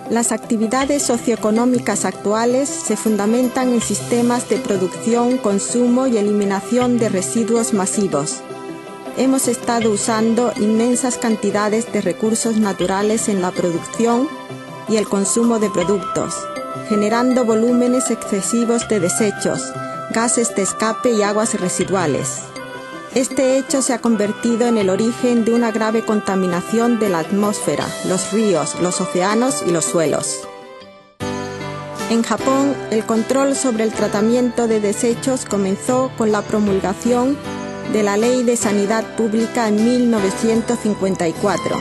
Las actividades socioeconómicas actuales se fundamentan en sistemas de producción, consumo y eliminación de residuos masivos. Hemos estado usando inmensas cantidades de recursos naturales en la producción y el consumo de productos, generando volúmenes excesivos de desechos, gases de escape y aguas residuales. Este hecho se ha convertido en el origen de una grave contaminación de la atmósfera, los ríos, los océanos y los suelos. En Japón, el control sobre el tratamiento de desechos comenzó con la promulgación de la Ley de Sanidad Pública en 1954.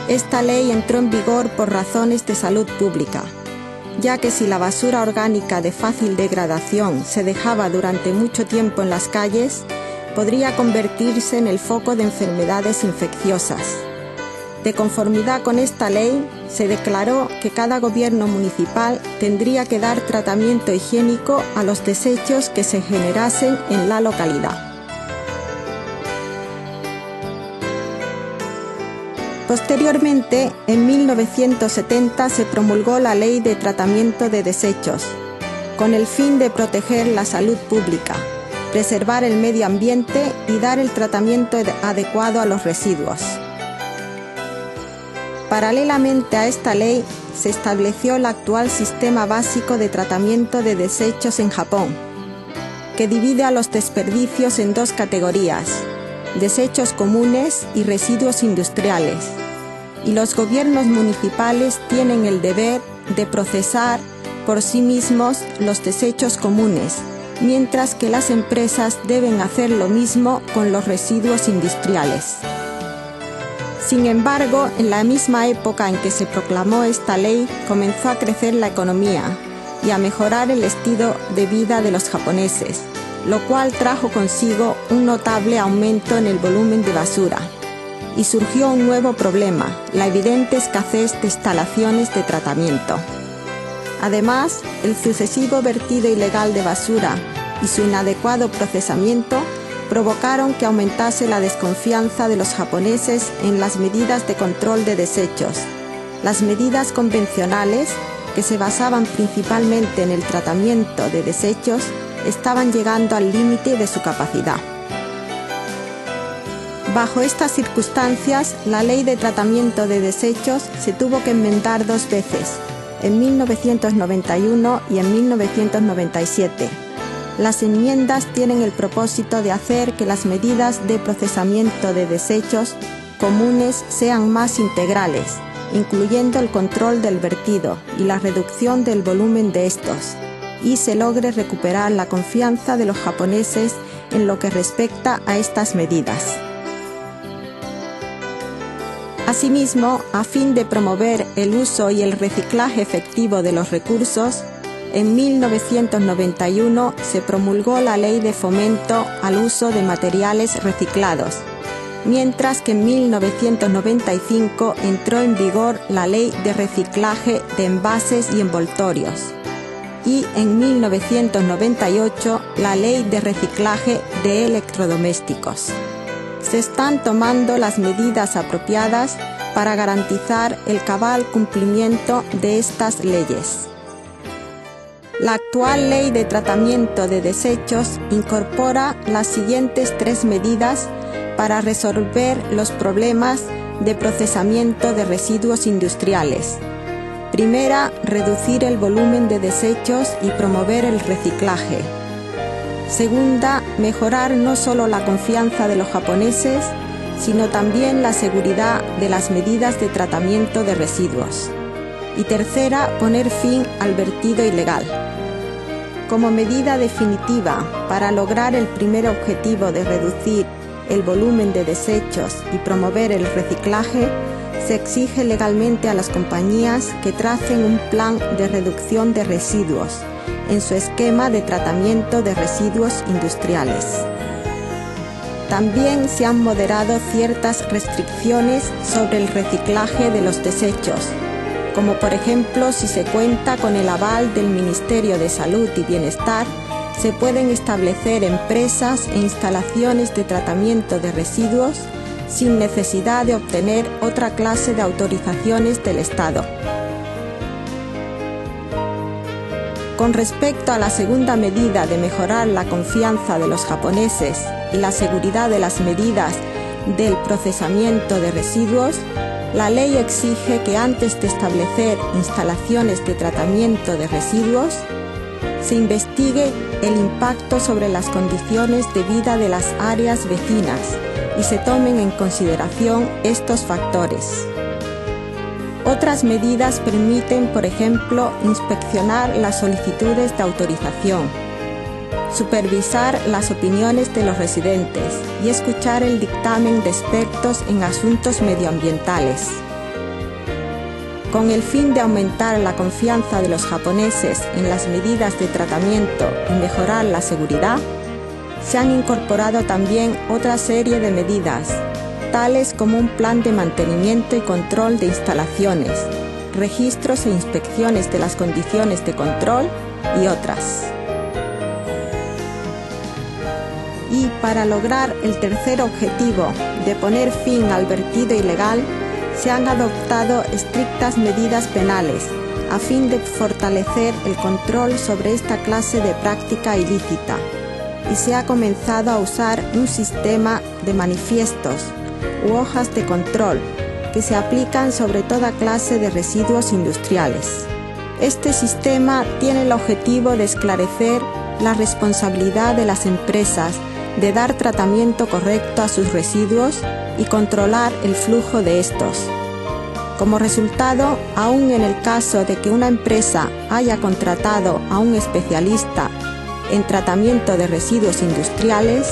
Esta ley entró en vigor por razones de salud pública, ya que si la basura orgánica de fácil degradación se dejaba durante mucho tiempo en las calles, podría convertirse en el foco de enfermedades infecciosas. De conformidad con esta ley, se declaró que cada gobierno municipal tendría que dar tratamiento higiénico a los desechos que se generasen en la localidad. Posteriormente, en 1970 se promulgó la Ley de Tratamiento de Desechos, con el fin de proteger la salud pública, preservar el medio ambiente y dar el tratamiento adecuado a los residuos. Paralelamente a esta ley, se estableció el actual sistema básico de tratamiento de desechos en Japón, que divide a los desperdicios en dos categorías: desechos comunes y residuos industriales, y los gobiernos municipales tienen el deber de procesar por sí mismos los desechos comunes, mientras que las empresas deben hacer lo mismo con los residuos industriales. Sin embargo, en la misma época en que se proclamó esta ley, comenzó a crecer la economía y a mejorar el estilo de vida de los japoneses, lo cual trajo consigo un notable aumento en el volumen de basura. Y surgió un nuevo problema, la evidente escasez de instalaciones de tratamiento. Además, el sucesivo vertido ilegal de basura y su inadecuado procesamiento provocaron que aumentase la desconfianza de los japoneses en las medidas de control de desechos. Las medidas convencionales, que se basaban principalmente en el tratamiento de desechos, estaban llegando al límite de su capacidad. Bajo estas circunstancias, la Ley de Tratamiento de Desechos se tuvo que enmendar dos veces, en 1991 y en 1997. Las enmiendas tienen el propósito de hacer que las medidas de procesamiento de desechos comunes sean más integrales, incluyendo el control del vertido y la reducción del volumen de estos, y se logre recuperar la confianza de los japoneses en lo que respecta a estas medidas. Asimismo, a fin de promover el uso y el reciclaje efectivo de los recursos, en 1991 se promulgó la Ley de Fomento al Uso de Materiales Reciclados, mientras que en 1995 entró en vigor la Ley de Reciclaje de Envases y Envoltorios, y en 1998 la Ley de Reciclaje de Electrodomésticos. Se están tomando las medidas apropiadas para garantizar el cabal cumplimiento de estas leyes. La actual Ley de Tratamiento de Desechos incorpora las siguientes tres medidas para resolver los problemas de procesamiento de residuos industriales. Primera, reducir el volumen de desechos y promover el reciclaje. Segunda, mejorar no solo la confianza de los japoneses, sino también la seguridad de las medidas de tratamiento de residuos. Y tercera, poner fin al vertido ilegal. Como medida definitiva para lograr el primer objetivo de reducir el volumen de desechos y promover el reciclaje, se exige legalmente a las compañías que tracen un plan de reducción de residuos en su esquema de tratamiento de residuos industriales. También se han moderado ciertas restricciones sobre el reciclaje de los desechos, como por ejemplo si se cuenta con el aval del Ministerio de Salud y Bienestar, se pueden establecer empresas e instalaciones de tratamiento de residuos sin necesidad de obtener otra clase de autorizaciones del Estado. Con respecto a la segunda medida de mejorar la confianza de los japoneses y la seguridad de las medidas del procesamiento de residuos, la ley exige que antes de establecer instalaciones de tratamiento de residuos, se investigue el impacto sobre las condiciones de vida de las áreas vecinas y se tomen en consideración estos factores. Otras medidas permiten, por ejemplo, inspeccionar las solicitudes de autorización, supervisar las opiniones de los residentes y escuchar el dictamen de expertos en asuntos medioambientales. Con el fin de aumentar la confianza de los japoneses en las medidas de tratamiento y mejorar la seguridad, se han incorporado también otra serie de medidas, tales como un plan de mantenimiento y control de instalaciones, registros e inspecciones de las condiciones de control y otras. Y para lograr el tercer objetivo de poner fin al vertido ilegal, se han adoptado estrictas medidas penales a fin de fortalecer el control sobre esta clase de práctica ilícita y se ha comenzado a usar un sistema de manifiestos u hojas de control que se aplican sobre toda clase de residuos industriales. Este sistema tiene el objetivo de esclarecer la responsabilidad de las empresas de dar tratamiento correcto a sus residuos y controlar el flujo de estos. Como resultado, aun en el caso de que una empresa haya contratado a un especialista en tratamiento de residuos industriales,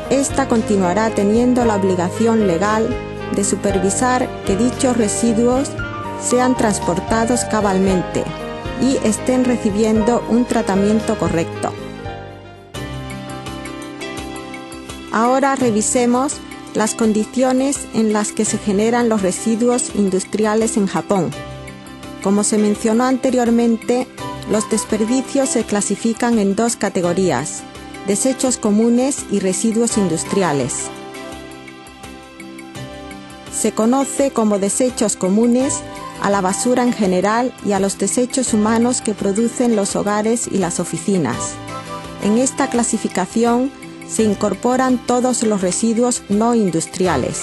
ésta continuará teniendo la obligación legal de supervisar que dichos residuos sean transportados cabalmente y estén recibiendo un tratamiento correcto. Ahora revisemos las condiciones en las que se generan los residuos industriales en Japón. Como se mencionó anteriormente, los desperdicios se clasifican en dos categorías: desechos comunes y residuos industriales. Se conoce como desechos comunes a la basura en general y a los desechos humanos que producen los hogares y las oficinas. En esta clasificación se incorporan todos los residuos no industriales.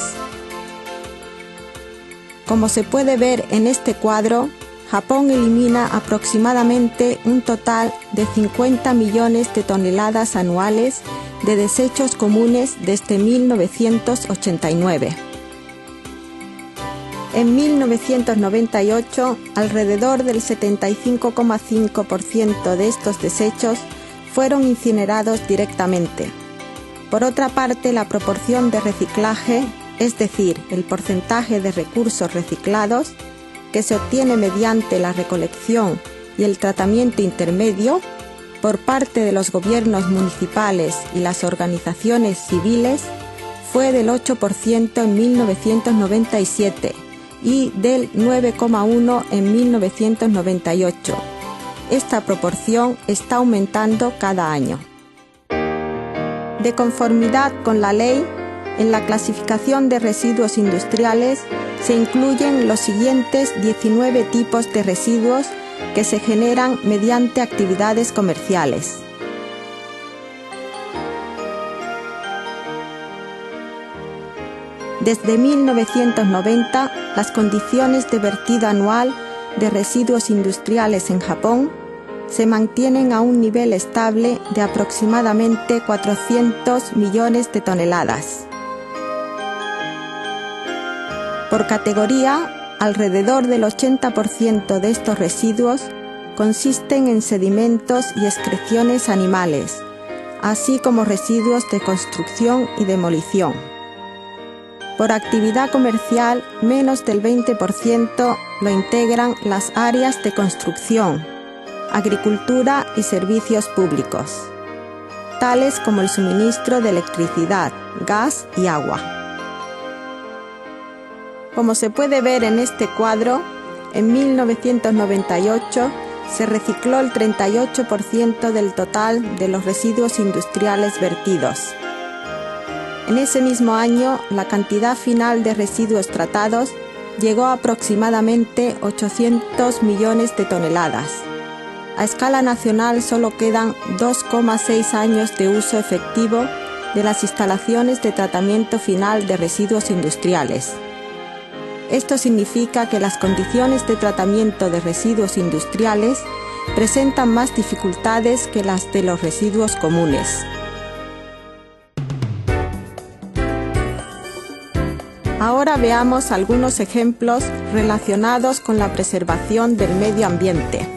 Como se puede ver en este cuadro, Japón elimina aproximadamente un total de 50 millones de toneladas anuales de desechos comunes desde 1989. En 1998, alrededor del 75,5% de estos desechos fueron incinerados directamente. Por otra parte, la proporción de reciclaje, es decir, el porcentaje de recursos reciclados, que se obtiene mediante la recolección y el tratamiento intermedio por parte de los gobiernos municipales y las organizaciones civiles, fue del 8% en 1997 y del 9,1% en 1998. Esta proporción está aumentando cada año. De conformidad con la ley, en la clasificación de residuos industriales se incluyen los siguientes 19 tipos de residuos que se generan mediante actividades comerciales. Desde 1990, las condiciones de vertido anual de residuos industriales en Japón se mantienen a un nivel estable de aproximadamente 400 millones de toneladas. Por categoría, alrededor del 80% de estos residuos consisten en sedimentos y excreciones animales, así como residuos de construcción y demolición. Por actividad comercial, menos del 20% lo integran las áreas de construcción, agricultura y servicios públicos, tales como el suministro de electricidad, gas y agua. Como se puede ver en este cuadro, en 1998 se recicló el 38% del total de los residuos industriales vertidos. En ese mismo año, la cantidad final de residuos tratados llegó a aproximadamente 800 millones de toneladas. A escala nacional solo quedan 2,6 años de uso efectivo de las instalaciones de tratamiento final de residuos industriales. Esto significa que las condiciones de tratamiento de residuos industriales presentan más dificultades que las de los residuos comunes. Ahora veamos algunos ejemplos relacionados con la preservación del medio ambiente.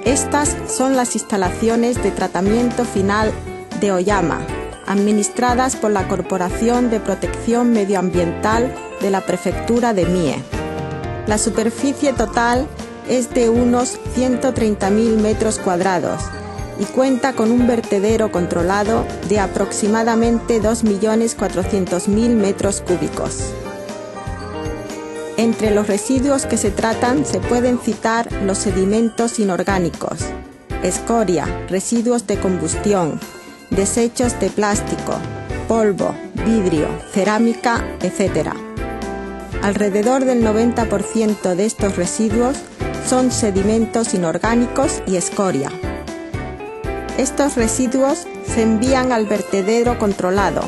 Estas son las instalaciones de tratamiento final de Oyama, administradas por la Corporación de Protección Medioambiental de la Prefectura de Mie. La superficie total es de unos 130.000 metros cuadrados y cuenta con un vertedero controlado de aproximadamente 2.400.000 metros cúbicos. Entre los residuos que se tratan se pueden citar los sedimentos inorgánicos, escoria, residuos de combustión, desechos de plástico, polvo, vidrio, cerámica, etc. Alrededor del 90% de estos residuos son sedimentos inorgánicos y escoria. Estos residuos se envían al vertedero controlado,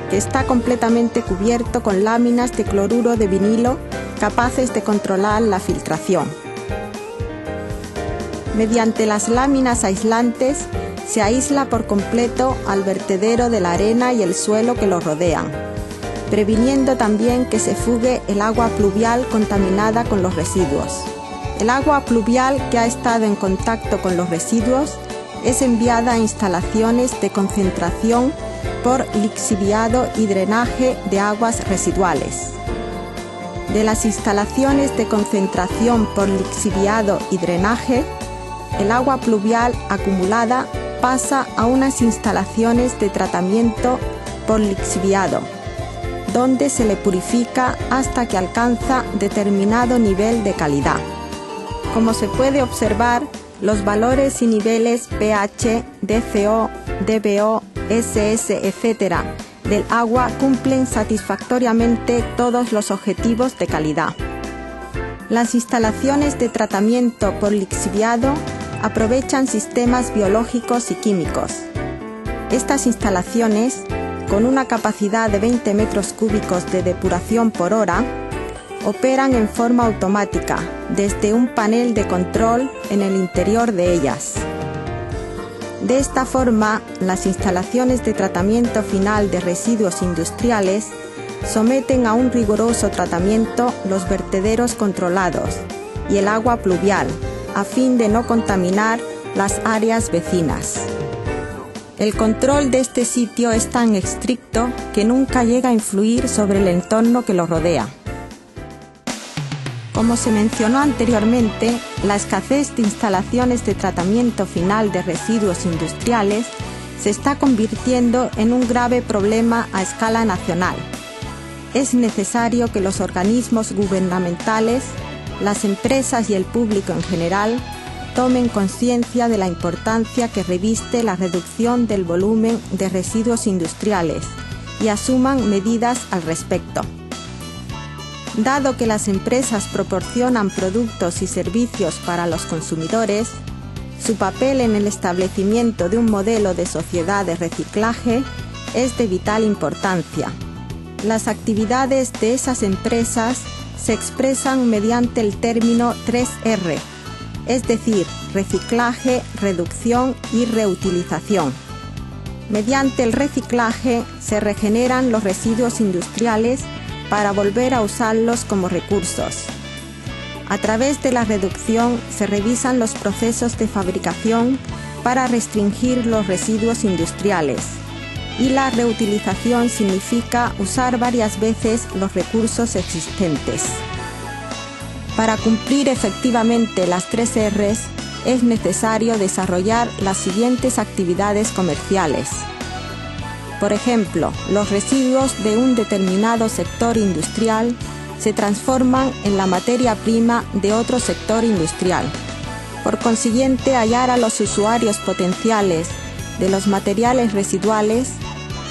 que está completamente cubierto con láminas de cloruro de vinilo capaces de controlar la filtración. Mediante las láminas aislantes se aísla por completo al vertedero de la arena y el suelo que lo rodean, previniendo también que se fugue el agua pluvial contaminada con los residuos. El agua pluvial que ha estado en contacto con los residuos es enviada a instalaciones de concentración por lixiviado y drenaje de aguas residuales. De las instalaciones de concentración por lixiviado y drenaje, el agua pluvial acumulada pasa a unas instalaciones de tratamiento por lixiviado, donde se le purifica hasta que alcanza determinado nivel de calidad. Como se puede observar, los valores y niveles pH, DCO, DBO, SS, etc. del agua cumplen satisfactoriamente todos los objetivos de calidad. Las instalaciones de tratamiento por lixiviado aprovechan sistemas biológicos y químicos. Estas instalaciones, con una capacidad de 20 metros cúbicos de depuración por hora, operan en forma automática desde un panel de control en el interior de ellas. De esta forma, las instalaciones de tratamiento final de residuos industriales someten a un riguroso tratamiento los vertederos controlados y el agua pluvial, a fin de no contaminar las áreas vecinas. El control de este sitio es tan estricto que nunca llega a influir sobre el entorno que lo rodea. Como se mencionó anteriormente, la escasez de instalaciones de tratamiento final de residuos industriales se está convirtiendo en un grave problema a escala nacional. Es necesario que los organismos gubernamentales, las empresas y el público en general tomen conciencia de la importancia que reviste la reducción del volumen de residuos industriales y asuman medidas al respecto. Dado que las empresas proporcionan productos y servicios para los consumidores, su papel en el establecimiento de un modelo de sociedad de reciclaje es de vital importancia. Las actividades de esas empresas se expresan mediante el término 3R, es decir, reciclaje, reducción y reutilización. Mediante el reciclaje se regeneran los residuos industriales para volver a usarlos como recursos. A través de la reducción se revisan los procesos de fabricación para restringir los residuos industriales, y la reutilización significa usar varias veces los recursos existentes. Para cumplir efectivamente las 3 Rs, es necesario desarrollar las siguientes actividades comerciales. Por ejemplo, los residuos de un determinado sector industrial se transforman en la materia prima de otro sector industrial. Por consiguiente, hallar a los usuarios potenciales de los materiales residuales,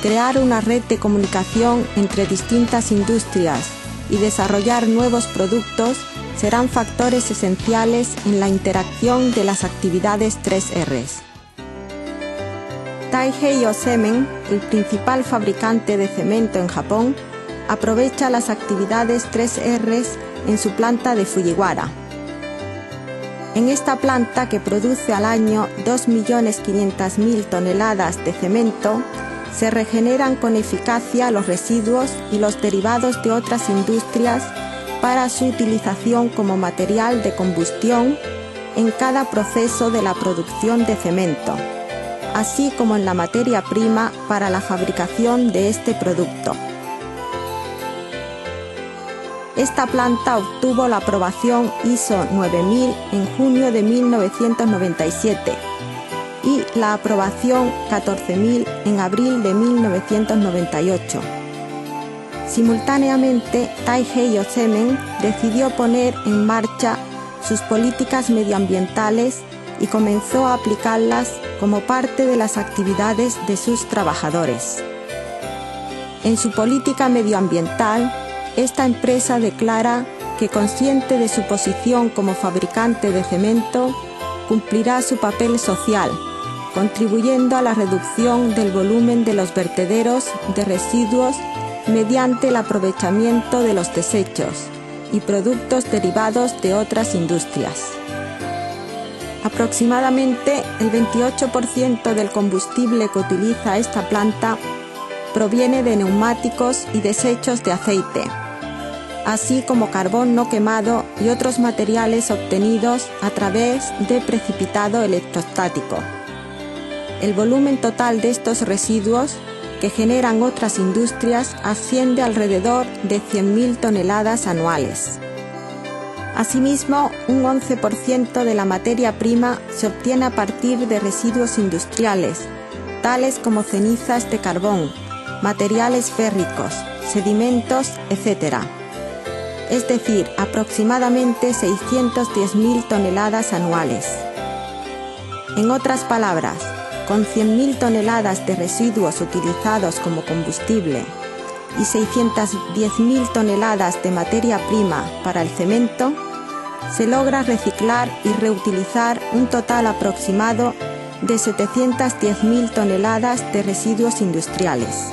crear una red de comunicación entre distintas industrias y desarrollar nuevos productos serán factores esenciales en la interacción de las actividades 3Rs. Taihei Osemen, el principal fabricante de cemento en Japón, aprovecha las actividades 3Rs en su planta de Fujiwara. En esta planta, que produce al año 2.500.000 toneladas de cemento, se regeneran con eficacia los residuos y los derivados de otras industrias para su utilización como material de combustión en cada proceso de la producción de cemento, así como en la materia prima para la fabricación de este producto. Esta planta obtuvo la aprobación ISO 9000 en junio de 1997 y la aprobación 14000 en abril de 1998. Simultáneamente, Taihei Osemen decidió poner en marcha sus políticas medioambientales y comenzó a aplicarlas como parte de las actividades de sus trabajadores. En su política medioambiental, esta empresa declara que, consciente de su posición como fabricante de cemento, cumplirá su papel social, contribuyendo a la reducción del volumen de los vertederos de residuos mediante el aprovechamiento de los desechos y productos derivados de otras industrias. Aproximadamente el 28% del combustible que utiliza esta planta proviene de neumáticos y desechos de aceite, así como carbón no quemado y otros materiales obtenidos a través de precipitado electrostático. El volumen total de estos residuos que generan otras industrias asciende alrededor de 100.000 toneladas anuales. Asimismo, un 11% de la materia prima se obtiene a partir de residuos industriales, tales como cenizas de carbón, materiales férricos, sedimentos, etc. Es decir, aproximadamente 610.000 toneladas anuales. En otras palabras, con 100.000 toneladas de residuos utilizados como combustible y 610.000 toneladas de materia prima para el cemento, se logra reciclar y reutilizar un total aproximado de 710.000 toneladas de residuos industriales.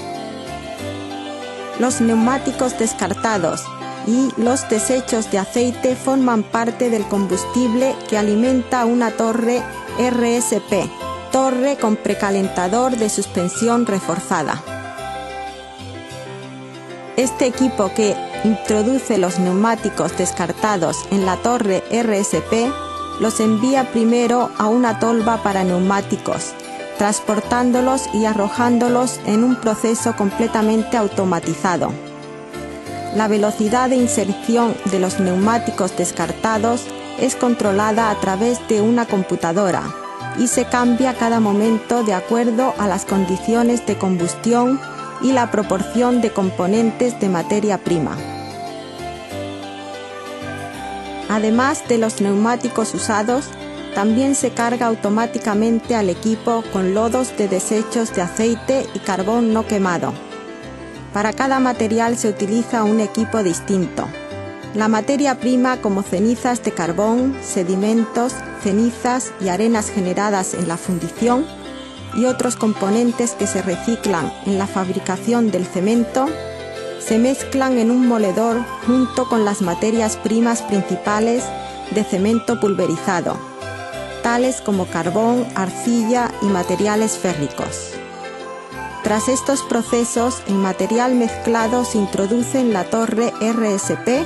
Los neumáticos descartados y los desechos de aceite forman parte del combustible que alimenta una torre RSP, torre con precalentador de suspensión reforzada. Este equipo, que introduce los neumáticos descartados en la torre RSP, los envía primero a una tolva para neumáticos, transportándolos y arrojándolos en un proceso completamente automatizado. La velocidad de inserción de los neumáticos descartados es controlada a través de una computadora y se cambia cada momento de acuerdo a las condiciones de combustión y la proporción de componentes de materia prima. Además de los neumáticos usados, también se carga automáticamente al equipo con lodos de desechos de aceite y carbón no quemado. Para cada material se utiliza un equipo distinto. La materia prima, como cenizas de carbón, sedimentos, cenizas y arenas generadas en la fundición, y otros componentes que se reciclan en la fabricación del cemento, se mezclan en un moledor junto con las materias primas principales de cemento pulverizado, tales como carbón, arcilla y materiales férricos. Tras estos procesos, el material mezclado se introduce en la torre RSP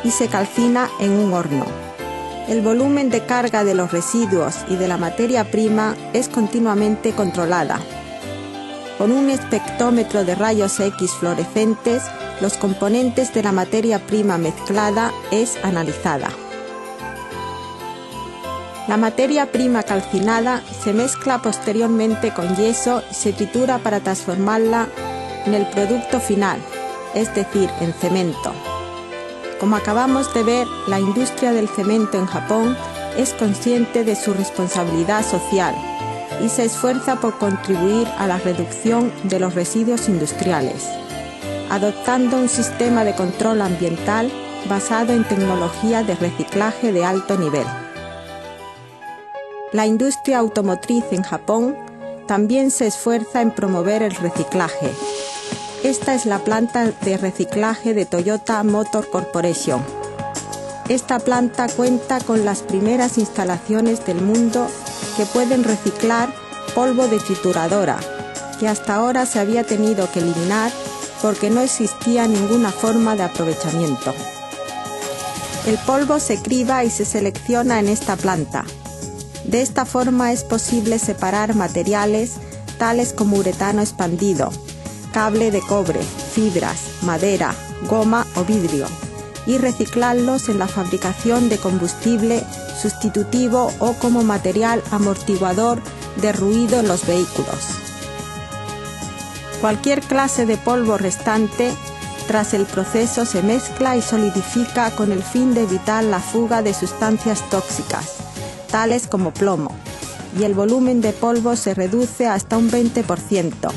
y se calcina en un horno. El volumen de carga de los residuos y de la materia prima es continuamente controlada. Con un espectrómetro de rayos X fluorescentes, los componentes de la materia prima mezclada es analizada. La materia prima calcinada se mezcla posteriormente con yeso y se tritura para transformarla en el producto final, es decir, en cemento. Como acabamos de ver, la industria del cemento en Japón es consciente de su responsabilidad social y se esfuerza por contribuir a la reducción de los residuos industriales, adoptando un sistema de control ambiental basado en tecnología de reciclaje de alto nivel. La industria automotriz en Japón también se esfuerza en promover el reciclaje. Esta es la planta de reciclaje de Toyota Motor Corporation. Esta planta cuenta con las primeras instalaciones del mundo que pueden reciclar polvo de trituradora, que hasta ahora se había tenido que eliminar porque no existía ninguna forma de aprovechamiento. El polvo se criba y se selecciona en esta planta. De esta forma es posible separar materiales tales como uretano expandido, cable de cobre, fibras, madera, goma o vidrio, y reciclarlos en la fabricación de combustible sustitutivo o como material amortiguador de ruido en los vehículos. Cualquier clase de polvo restante, tras el proceso se mezcla y solidifica con el fin de evitar la fuga de sustancias tóxicas, tales como plomo, y el volumen de polvo se reduce hasta un 20%.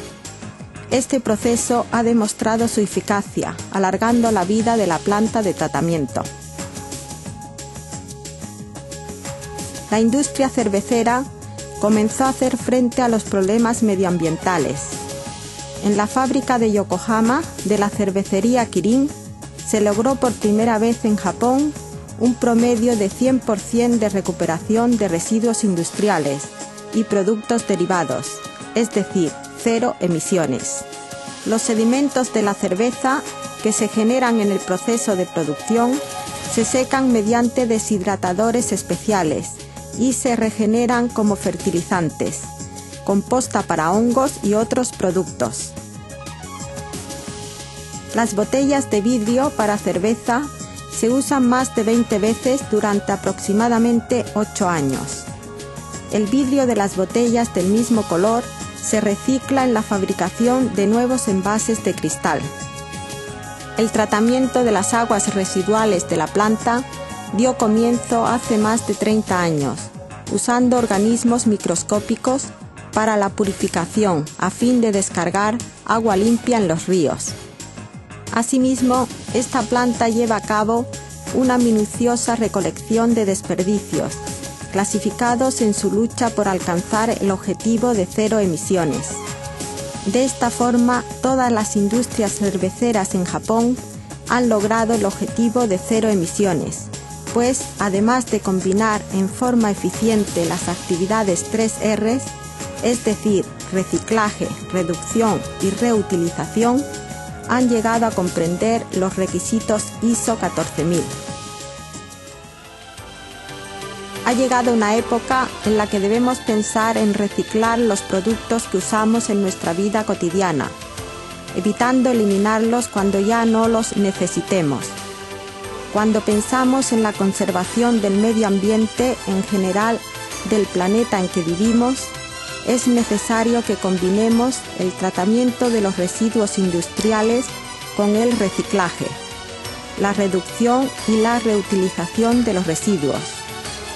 Este proceso ha demostrado su eficacia, alargando la vida de la planta de tratamiento. La industria cervecera comenzó a hacer frente a los problemas medioambientales. En la fábrica de Yokohama de la cervecería Kirin se logró por primera vez en Japón un promedio de 100% de recuperación de residuos industriales y productos derivados, es decir, cero emisiones. Los sedimentos de la cerveza que se generan en el proceso de producción se secan mediante deshidratadores especiales y se regeneran como fertilizantes, composta para hongos y otros productos. Las botellas de vidrio para cerveza se usan más de 20 veces durante aproximadamente 8 años. El vidrio de las botellas del mismo color se recicla en la fabricación de nuevos envases de cristal. El tratamiento de las aguas residuales de la planta dio comienzo hace más de 30 años, usando organismos microscópicos para la purificación a fin de descargar agua limpia en los ríos. Asimismo, esta planta lleva a cabo una minuciosa recolección de desperdicios, clasificados en su lucha por alcanzar el objetivo de cero emisiones. De esta forma, todas las industrias cerveceras en Japón han logrado el objetivo de cero emisiones, pues además de combinar en forma eficiente las actividades 3R, es decir, reciclaje, reducción y reutilización, han llegado a comprender los requisitos ISO 14000. Ha llegado una época en la que debemos pensar en reciclar los productos que usamos en nuestra vida cotidiana, evitando eliminarlos cuando ya no los necesitemos. Cuando pensamos en la conservación del medio ambiente en general del planeta en que vivimos, es necesario que combinemos el tratamiento de los residuos industriales con el reciclaje, la reducción y la reutilización de los residuos,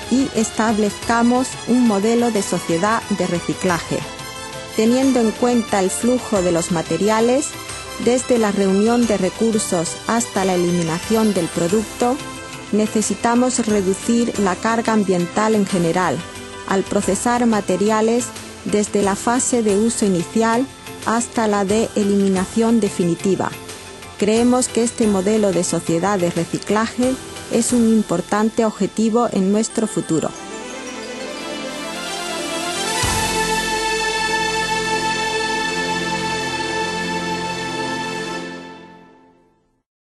y establezcamos un modelo de sociedad de reciclaje, teniendo en cuenta el flujo de los materiales, desde la reunión de recursos hasta la eliminación del producto. Necesitamos reducir la carga ambiental en general, al procesar materiales desde la fase de uso inicial hasta la de eliminación definitiva. Creemos que este modelo de sociedad de reciclaje es un importante objetivo en nuestro futuro.